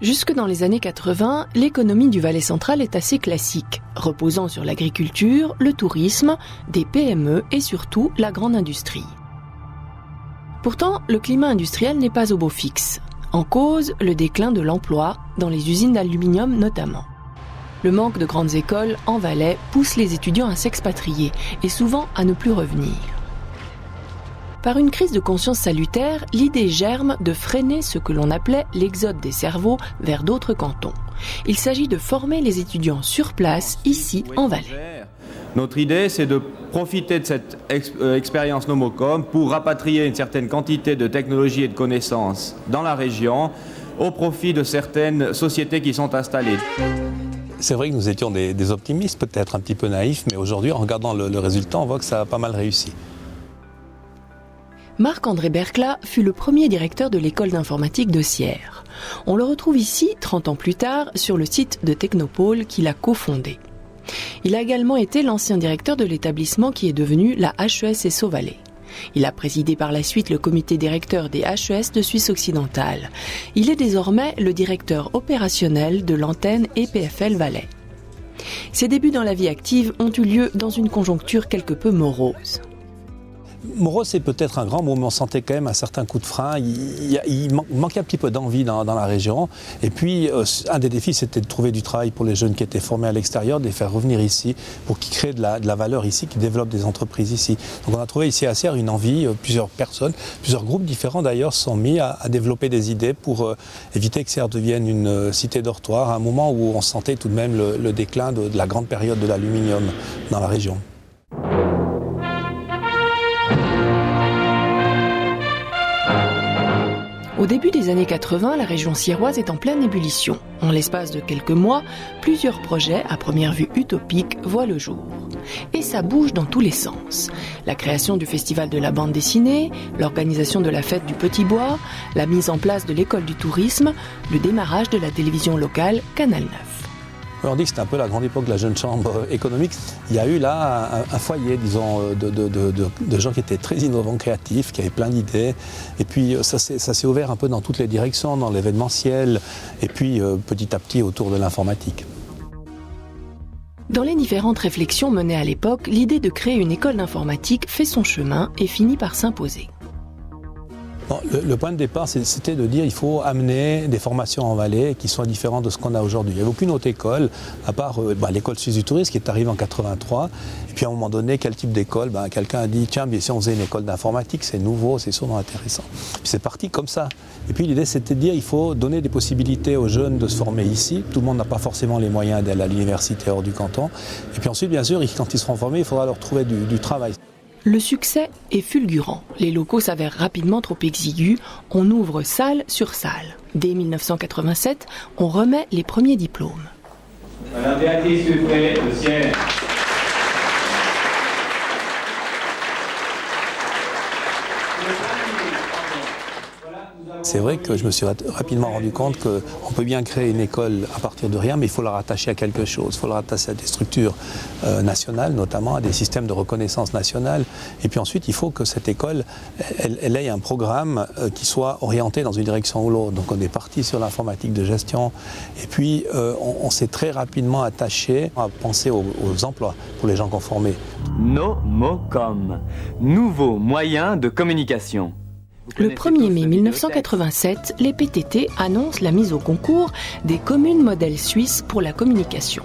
Jusque dans les années 80, l'économie du Valais central est assez classique, reposant sur l'agriculture, le tourisme, des PME et surtout la grande industrie. Pourtant, le climat industriel n'est pas au beau fixe. En cause, le déclin de l'emploi, dans les usines d'aluminium notamment. Le manque de grandes écoles en Valais pousse les étudiants à s'expatrier et souvent à ne plus revenir. Par une crise de conscience salutaire, l'idée germe de freiner ce que l'on appelait l'exode des cerveaux vers d'autres cantons. Il s'agit de former les étudiants sur place, ici en Valais. Notre idée, c'est de profiter de cette expérience Nomocom pour rapatrier une certaine quantité de technologies et de connaissances dans la région au profit de certaines sociétés qui sont installées. C'est vrai que nous étions des optimistes, peut-être un petit peu naïfs, mais aujourd'hui, en regardant le résultat, on voit que ça a pas mal réussi. Marc-André Bercla fut le premier directeur de l'école d'informatique de Sierre. On le retrouve ici, 30 ans plus tard, sur le site de Technopôle qu'il a cofondé. Il a également été l'ancien directeur de l'établissement qui est devenu la HES SO Valais. Il a présidé par la suite le comité directeur des HES de Suisse occidentale. Il est désormais le directeur opérationnel de l'antenne EPFL Valais. Ses débuts dans la vie active ont eu lieu dans une conjoncture quelque peu morose. Morose, c'est peut-être un grand mot, mais on sentait quand même un certain coup de frein. Il manquait un petit peu d'envie dans la région. Et puis, un des défis, c'était de trouver du travail pour les jeunes qui étaient formés à l'extérieur, de les faire revenir ici, pour qu'ils créent de la valeur ici, qu'ils développent des entreprises ici. Donc on a trouvé ici à Sierre une envie, plusieurs personnes, plusieurs groupes différents d'ailleurs, se sont mis à développer des idées pour éviter que Sierre devienne une cité dortoir, à un moment où on sentait tout de même le déclin de la grande période de l'aluminium dans la région. Au début des années 80, la région sierroise est en pleine ébullition. En l'espace de quelques mois, plusieurs projets, à première vue utopiques, voient le jour. Et ça bouge dans tous les sens. La création du festival de la bande dessinée, l'organisation de la fête du Petit Bois, la mise en place de l'école du tourisme, le démarrage de la télévision locale Canal 9. On dit que c'était un peu la grande époque de la jeune chambre économique. Il y a eu là un foyer, disons, de gens qui étaient très innovants, créatifs, qui avaient plein d'idées. Et puis ça s'est ouvert un peu dans toutes les directions, dans l'événementiel, et puis petit à petit autour de l'informatique. Dans les différentes réflexions menées à l'époque, l'idée de créer une école d'informatique fait son chemin et finit par s'imposer. Bon, le point de départ, c'était de dire qu'il faut amener des formations en Valais qui soient différentes de ce qu'on a aujourd'hui. Il n'y avait aucune autre école, à part l'école suisse du tourisme qui est arrivée en 83. Et puis à un moment donné, quel type d'école ? Quelqu'un a dit, tiens, bien, si on faisait une école d'informatique, c'est nouveau, c'est sûrement intéressant. Puis c'est parti comme ça. Et puis l'idée, c'était de dire qu'il faut donner des possibilités aux jeunes de se former ici. Tout le monde n'a pas forcément les moyens d'aller à l'université hors du canton. Et puis ensuite, bien sûr, quand ils seront formés, il faudra leur trouver du travail. Le succès est fulgurant. Les locaux s'avèrent rapidement trop exigus. On ouvre salle sur salle. Dès 1987, on remet les premiers diplômes. Madame Béatrice Dupré de Sierre. C'est vrai que je me suis rapidement rendu compte qu'on peut bien créer une école à partir de rien, mais il faut la rattacher à quelque chose. Il faut la rattacher à des structures nationales, notamment à des systèmes de reconnaissance nationale. Et puis ensuite, il faut que cette école, elle ait un programme qui soit orienté dans une direction ou l'autre. Donc on est parti sur l'informatique de gestion. Et puis on s'est très rapidement attaché à penser aux emplois pour les gens qu'on formait. Nomocom, nouveau moyen de communication. Le 1er mai 1987, les PTT annoncent la mise au concours des communes modèles suisses pour la communication.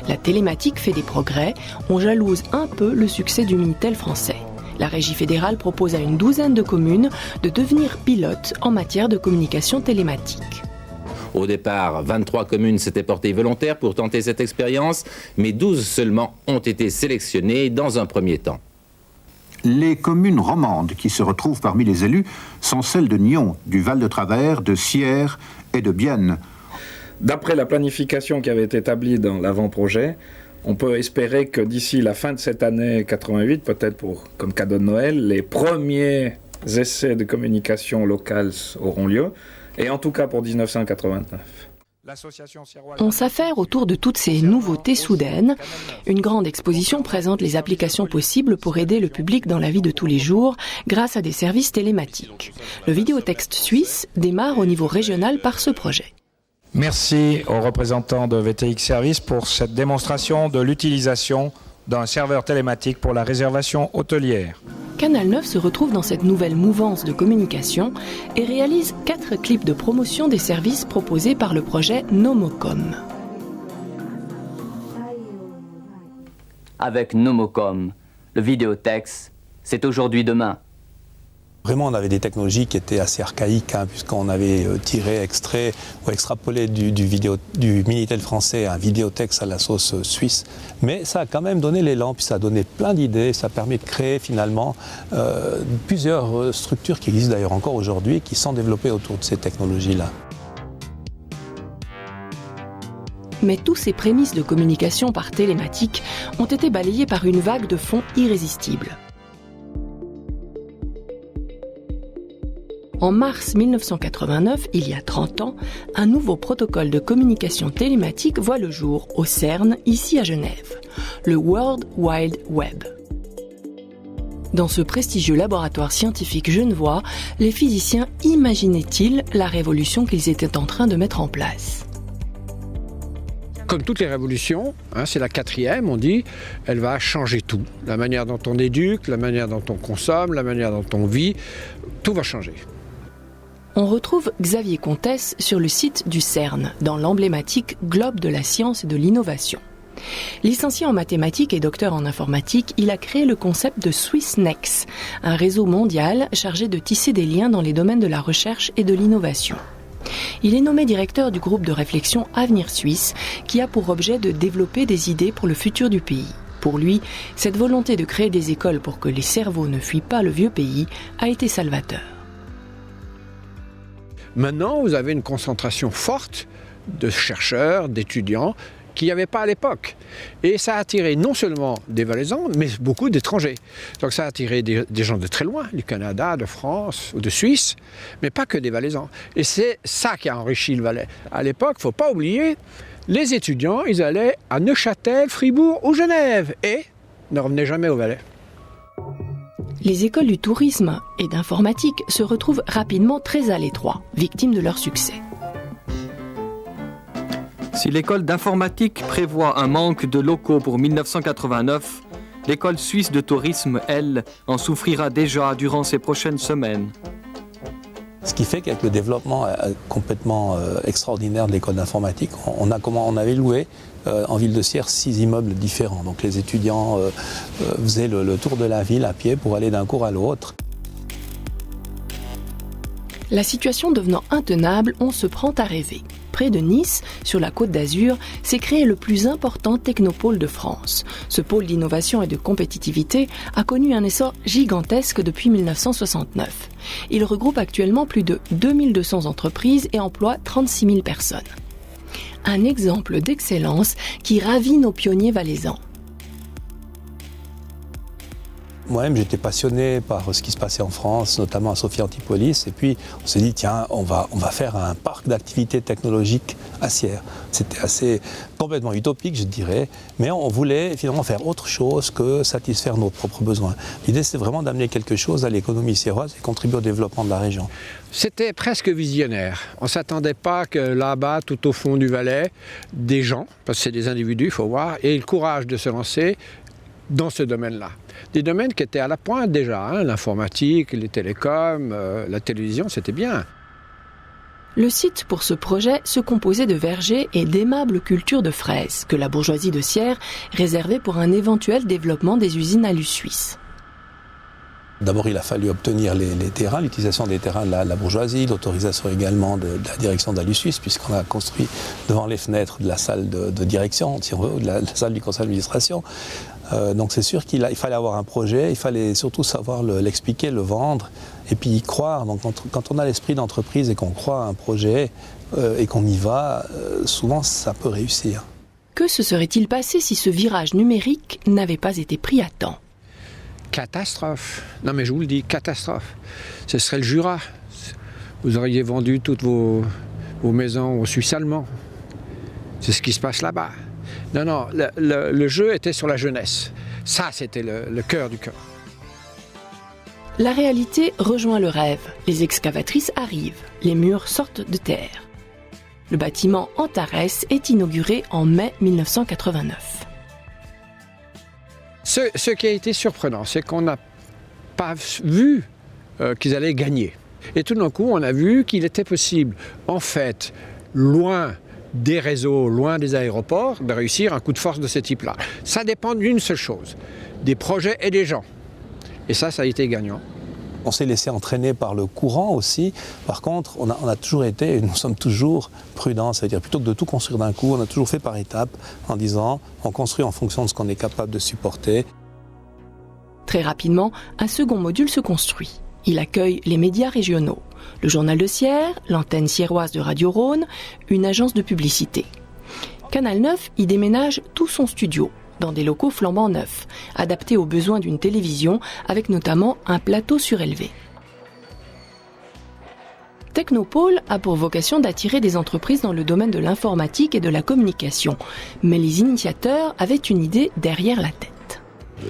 La télématique fait des progrès, on jalouse un peu le succès du Minitel français. La régie fédérale propose à une douzaine de communes de devenir pilotes en matière de communication télématique. Au départ, 23 communes s'étaient portées volontaires pour tenter cette expérience, mais 12 seulement ont été sélectionnées dans un premier temps. Les communes romandes qui se retrouvent parmi les élus sont celles de Nyon, du Val-de-Travers, de Sierre et de Bienne. D'après la planification qui avait été établie dans l'avant-projet, on peut espérer que d'ici la fin de cette année 88, peut-être comme cadeau de Noël, les premiers essais de communication locale auront lieu, et en tout cas pour 1989. On s'affaire autour de toutes ces nouveautés soudaines. Une grande exposition présente les applications possibles pour aider le public dans la vie de tous les jours grâce à des services télématiques. Le vidéotexte suisse démarre au niveau régional par ce projet. Merci aux représentants de VTX Service pour cette démonstration de l'utilisation d'un serveur télématique pour la réservation hôtelière. Canal 9 se retrouve dans cette nouvelle mouvance de communication et réalise 4 clips de promotion des services proposés par le projet Nomocom. Avec Nomocom, le vidéotexte, c'est aujourd'hui demain. Vraiment, on avait des technologies qui étaient assez archaïques, puisqu'on avait tiré, extrait ou extrapolé du Minitel français un vidéotexte à la sauce suisse. Mais ça a quand même donné l'élan, puis ça a donné plein d'idées, ça a permis de créer finalement plusieurs structures qui existent d'ailleurs encore aujourd'hui, qui sont développées autour de ces technologies-là. Mais tous ces prémices de communication par télématique ont été balayés par une vague de fonds irrésistible. En mars 1989, il y a 30 ans, un nouveau protocole de communication télématique voit le jour au CERN, ici à Genève, le World Wide Web. Dans ce prestigieux laboratoire scientifique genevois, les physiciens imaginaient-ils la révolution qu'ils étaient en train de mettre en place ? Comme toutes les révolutions, c'est la 4e, on dit, elle va changer tout. La manière dont on éduque, la manière dont on consomme, la manière dont on vit, tout va changer. On retrouve Xavier Comtesse sur le site du CERN, dans l'emblématique Globe de la science et de l'innovation. Licencié en mathématiques et docteur en informatique, il a créé le concept de SwissNex, un réseau mondial chargé de tisser des liens dans les domaines de la recherche et de l'innovation. Il est nommé directeur du groupe de réflexion Avenir Suisse, qui a pour objet de développer des idées pour le futur du pays. Pour lui, cette volonté de créer des écoles pour que les cerveaux ne fuient pas le vieux pays a été salvateur. Maintenant, vous avez une concentration forte de chercheurs, d'étudiants, qu'il n'y avait pas à l'époque. Et ça a attiré non seulement des Valaisans, mais beaucoup d'étrangers. Donc ça a attiré des gens de très loin, du Canada, de France ou de Suisse, mais pas que des Valaisans. Et c'est ça qui a enrichi le Valais. À l'époque, il ne faut pas oublier, les étudiants, ils allaient à Neuchâtel, Fribourg ou Genève et ne revenaient jamais au Valais. Les écoles du tourisme et d'informatique se retrouvent rapidement très à l'étroit, victimes de leur succès. Si l'école d'informatique prévoit un manque de locaux pour 1989, l'école suisse de tourisme, elle, en souffrira déjà durant ces prochaines semaines. Ce qui fait qu'avec le développement complètement extraordinaire de l'école d'informatique, on avait loué en ville de Sierre 6 immeubles différents. Donc les étudiants faisaient le tour de la ville à pied pour aller d'un cours à l'autre. La situation devenant intenable, on se prend à rêver. Près de Nice, sur la Côte d'Azur, s'est créé le plus important technopôle de France. Ce pôle d'innovation et de compétitivité a connu un essor gigantesque depuis 1969. Il regroupe actuellement plus de 2200 entreprises et emploie 36 000 personnes. Un exemple d'excellence qui ravit nos pionniers valaisans. Moi-même, j'étais passionné par ce qui se passait en France, notamment à Sophia Antipolis. Et puis, on s'est dit, tiens, on va faire un parc d'activités technologiques à Sierre. C'était assez complètement utopique, je dirais. Mais on voulait finalement faire autre chose que satisfaire nos propres besoins. L'idée, c'est vraiment d'amener quelque chose à l'économie sierroise et contribuer au développement de la région. C'était presque visionnaire. On ne s'attendait pas que là-bas, tout au fond du Valais, des gens, parce que c'est des individus, il faut voir, aient le courage de se lancer dans ce domaine-là. Des domaines qui étaient à la pointe déjà, l'informatique, les télécoms, la télévision, c'était bien. Le site pour ce projet se composait de vergers et d'aimables cultures de fraises que la bourgeoisie de Sierre réservait pour un éventuel développement des usines Alu suisses. D'abord, il a fallu obtenir les terrains, l'utilisation des terrains de la bourgeoisie, l'autorisation également de la direction d'Alu Suisse, puisqu'on a construit devant les fenêtres de la salle de direction, de la salle du conseil d'administration. Donc c'est sûr qu'il fallait avoir un projet, il fallait surtout savoir l'expliquer, le vendre, et puis y croire. Donc quand on a l'esprit d'entreprise et qu'on croit à un projet et qu'on y va, souvent ça peut réussir. Que se serait-il passé si ce virage numérique n'avait pas été pris à temps ? Catastrophe. Non mais je vous le dis, catastrophe. Ce serait le Jura. Vous auriez vendu toutes vos maisons aux Suisses allemands. C'est ce qui se passe là-bas. Non, le jeu était sur la jeunesse. Ça, c'était le cœur du cœur. La réalité rejoint le rêve. Les excavatrices arrivent. Les murs sortent de terre. Le bâtiment Antares est inauguré en mai 1989. Ce qui a été surprenant, c'est qu'on n'a pas vu qu'ils allaient gagner. Et tout d'un coup, on a vu qu'il était possible, en fait, loin des réseaux, loin des aéroports, de réussir un coup de force de ce type-là. Ça dépend d'une seule chose, des projets et des gens. Et ça a été gagnant. On s'est laissé entraîner par le courant aussi. Par contre, on a toujours été, et nous sommes toujours prudents. C'est-à-dire, plutôt que de tout construire d'un coup, on a toujours fait par étapes en disant, on construit en fonction de ce qu'on est capable de supporter. Très rapidement, un second module se construit. Il accueille les médias régionaux, le journal de Sierre, l'antenne sierroise de Radio Rhône, une agence de publicité. Canal 9 y déménage tout son studio, dans des locaux flambant neufs, adaptés aux besoins d'une télévision, avec notamment un plateau surélevé. Technopôle a pour vocation d'attirer des entreprises dans le domaine de l'informatique et de la communication, mais les initiateurs avaient une idée derrière la tête.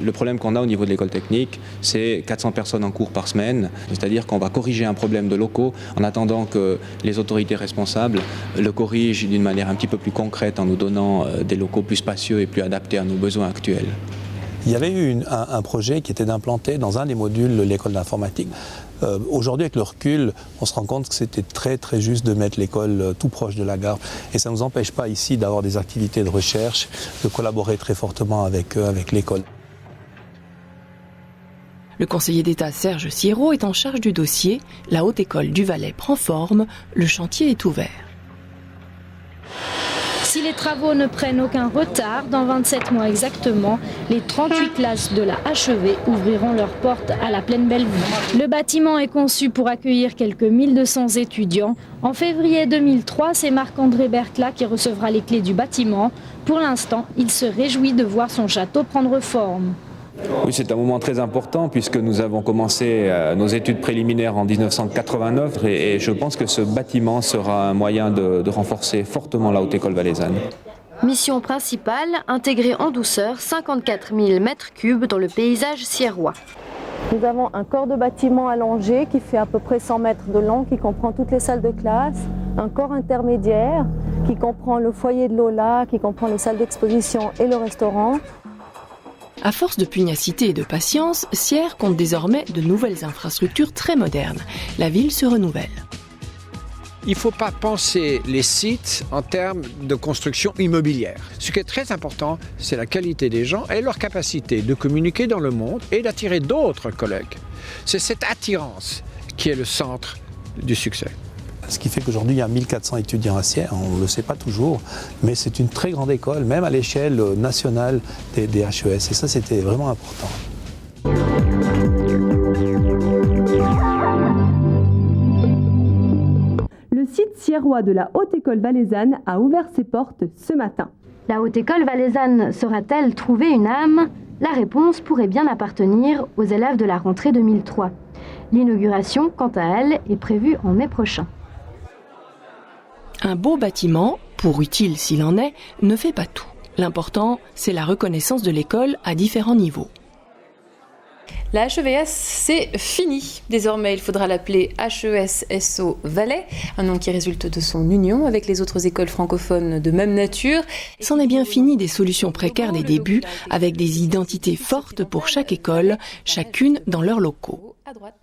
Le problème qu'on a au niveau de l'école technique, c'est 400 personnes en cours par semaine, c'est-à-dire qu'on va corriger un problème de locaux en attendant que les autorités responsables le corrigent d'une manière un petit peu plus concrète en nous donnant des locaux plus spacieux et plus adaptés à nos besoins actuels. Il y avait eu un projet qui était d'implanter dans un des modules l'école d'informatique. Aujourd'hui, avec le recul, on se rend compte que c'était très très juste de mettre l'école tout proche de la gare. Et ça ne nous empêche pas ici d'avoir des activités de recherche, de collaborer très fortement avec l'école. Le conseiller d'État Serge Sierot est en charge du dossier. La Haute École du Valais prend forme. Le chantier est ouvert. Si les travaux ne prennent aucun retard, dans 27 mois exactement, les 38 classes de la HEV ouvriront leurs portes à la Plaine Bellevue. Le bâtiment est conçu pour accueillir quelques 1200 étudiants. En février 2003, c'est Marc-André Bercla qui recevra les clés du bâtiment. Pour l'instant, il se réjouit de voir son château prendre forme. Oui, c'est un moment très important puisque nous avons commencé nos études préliminaires en 1989 et je pense que ce bâtiment sera un moyen de renforcer fortement la Haute École valaisanne. Mission principale, intégrer en douceur 54 000 m3 dans le paysage sierrois. Nous avons un corps de bâtiment allongé qui fait à peu près 100 mètres de long, qui comprend toutes les salles de classe, un corps intermédiaire qui comprend le foyer de Lola, qui comprend les salles d'exposition et le restaurant. À force de pugnacité et de patience, Sierre compte désormais de nouvelles infrastructures très modernes. La ville se renouvelle. Il ne faut pas penser les sites en termes de construction immobilière. Ce qui est très important, c'est la qualité des gens et leur capacité de communiquer dans le monde et d'attirer d'autres collègues. C'est cette attirance qui est le centre du succès. Ce qui fait qu'aujourd'hui, il y a 1400 étudiants à Sierre, on ne le sait pas toujours, mais c'est une très grande école, même à l'échelle nationale des HES, et ça, c'était vraiment important. Le site sierrois de la Haute École valaisanne a ouvert ses portes ce matin. La Haute École valaisanne saura-t-elle trouver une âme? La réponse pourrait bien appartenir aux élèves de la rentrée 2003. L'inauguration, quant à elle, est prévue en mai prochain. Un beau bâtiment, pour utile s'il en est, ne fait pas tout. L'important, c'est la reconnaissance de l'école à différents niveaux. La HEVS, c'est fini. Désormais, il faudra l'appeler HES-SO Valais, un nom qui résulte de son union avec les autres écoles francophones de même nature. C'en est bien fini des solutions précaires des débuts, avec des identités fortes pour chaque école, chacune dans leurs locaux.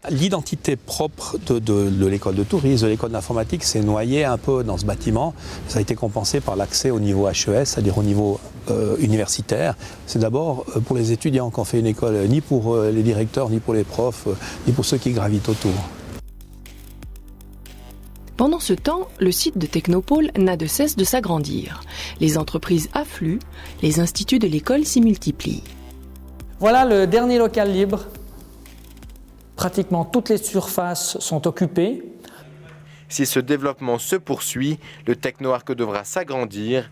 L'identité propre de l'école de tourisme, de l'école d'informatique, s'est noyée un peu dans ce bâtiment. Ça a été compensé par l'accès au niveau HES, c'est-à-dire au niveau universitaire. C'est d'abord pour les étudiants qu'on fait une école, ni pour les directeurs, ni pour les profs, ni pour ceux qui gravitent autour. Pendant ce temps, le site de Technopôle n'a de cesse de s'agrandir. Les entreprises affluent, les instituts de l'école s'y multiplient. Voilà le dernier local libre. Pratiquement toutes les surfaces sont occupées. Si ce développement se poursuit, le Technoarc devra s'agrandir.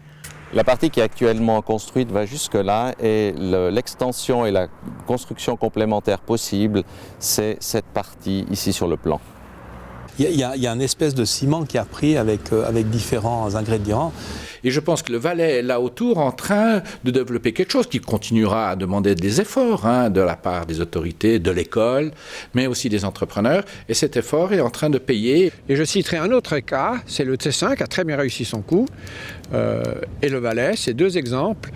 La partie qui est actuellement construite va jusque-là et l'extension et la construction complémentaire possible, c'est cette partie ici sur le plan. Il y a une espèce de ciment qui a pris avec différents ingrédients. Et je pense que le Valais est là autour en train de développer quelque chose qui continuera à demander des efforts de la part des autorités, de l'école, mais aussi des entrepreneurs. Et cet effort est en train de payer. Et je citerai un autre cas, c'est le Tessin qui a très bien réussi son coup. Et le Valais, c'est deux exemples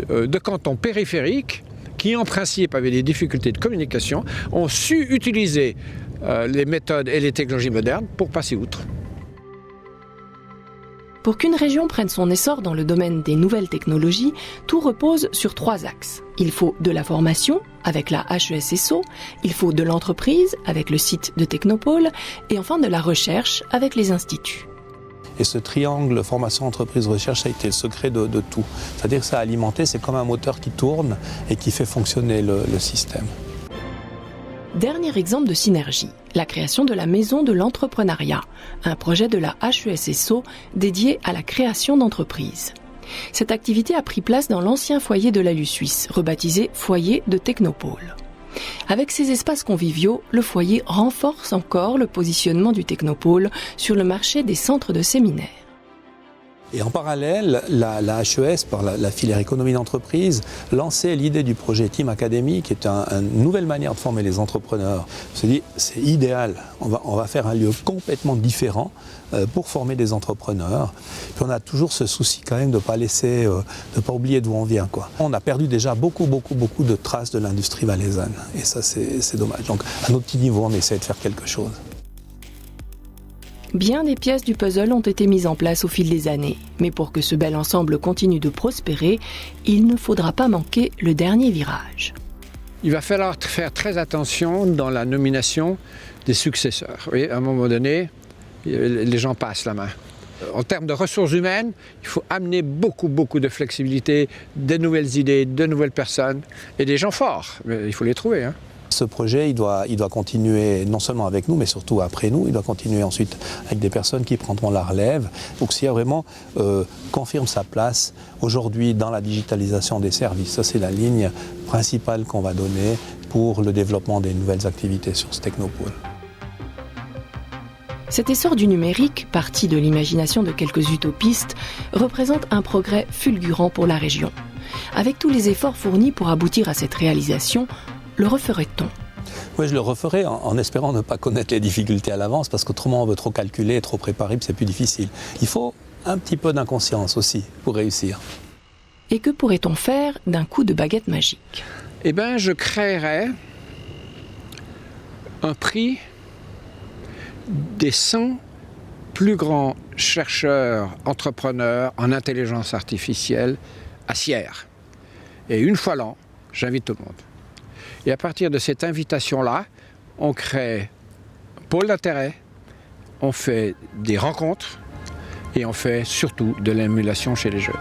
de cantons périphériques qui en principe avaient des difficultés de communication, ont su utiliser les méthodes et les technologies modernes pour passer outre. Pour qu'une région prenne son essor dans le domaine des nouvelles technologies, tout repose sur 3 axes. Il faut de la formation, avec la HES-SO, il faut de l'entreprise, avec le site de Technopôle, et enfin de la recherche, avec les instituts. Et ce triangle formation, entreprise, recherche a été le secret de tout. C'est-à-dire que ça a alimenté, c'est comme un moteur qui tourne et qui fait fonctionner le système. Dernier exemple de synergie, la création de la Maison de l'entrepreneuriat, un projet de la HES-SO dédié à la création d'entreprises. Cette activité a pris place dans l'ancien foyer de l'ALU Suisse, rebaptisé Foyer de Technopôle. Avec ces espaces conviviaux, le foyer renforce encore le positionnement du Technopôle sur le marché des centres de séminaires. Et en parallèle, la HES, par la filière économie d'entreprise, lançait l'idée du projet Team Academy, qui est une nouvelle manière de former les entrepreneurs. On s'est dit, c'est idéal, on va faire un lieu complètement différent pour former des entrepreneurs. Puis on a toujours ce souci quand même de ne pas oublier d'où on vient, quoi. On a perdu déjà beaucoup de traces de l'industrie valaisanne. Et ça, c'est dommage. Donc, à notre petit niveau, on essaie de faire quelque chose. Bien des pièces du puzzle ont été mises en place au fil des années. Mais pour que ce bel ensemble continue de prospérer, il ne faudra pas manquer le dernier virage. Il va falloir faire très attention dans la nomination des successeurs. Oui, à un moment donné, les gens passent la main. En termes de ressources humaines, il faut amener beaucoup de flexibilité, de nouvelles idées, de nouvelles personnes et des gens forts. Mais il faut les trouver. Ce projet, il doit continuer non seulement avec nous, mais surtout après nous. Il doit continuer ensuite avec des personnes qui prendront la relève pour que SIA vraiment confirme sa place aujourd'hui dans la digitalisation des services. Ça, c'est la ligne principale qu'on va donner pour le développement des nouvelles activités sur ce Technopôle. Cet essor du numérique, parti de l'imagination de quelques utopistes, représente un progrès fulgurant pour la région. Avec tous les efforts fournis pour aboutir à cette réalisation, le referait-on ? Oui, je le referai en espérant ne pas connaître les difficultés à l'avance, parce qu'autrement on veut trop calculer, trop préparer, c'est plus difficile. Il faut un petit peu d'inconscience aussi pour réussir. Et que pourrait-on faire d'un coup de baguette magique ? Eh bien, je créerais un prix des 100 plus grands chercheurs, entrepreneurs en intelligence artificielle à Sierre. Et une fois l'an, j'invite tout le monde. Et à partir de cette invitation-là, on crée un pôle d'intérêt, on fait des rencontres et on fait surtout de l'émulation chez les jeunes.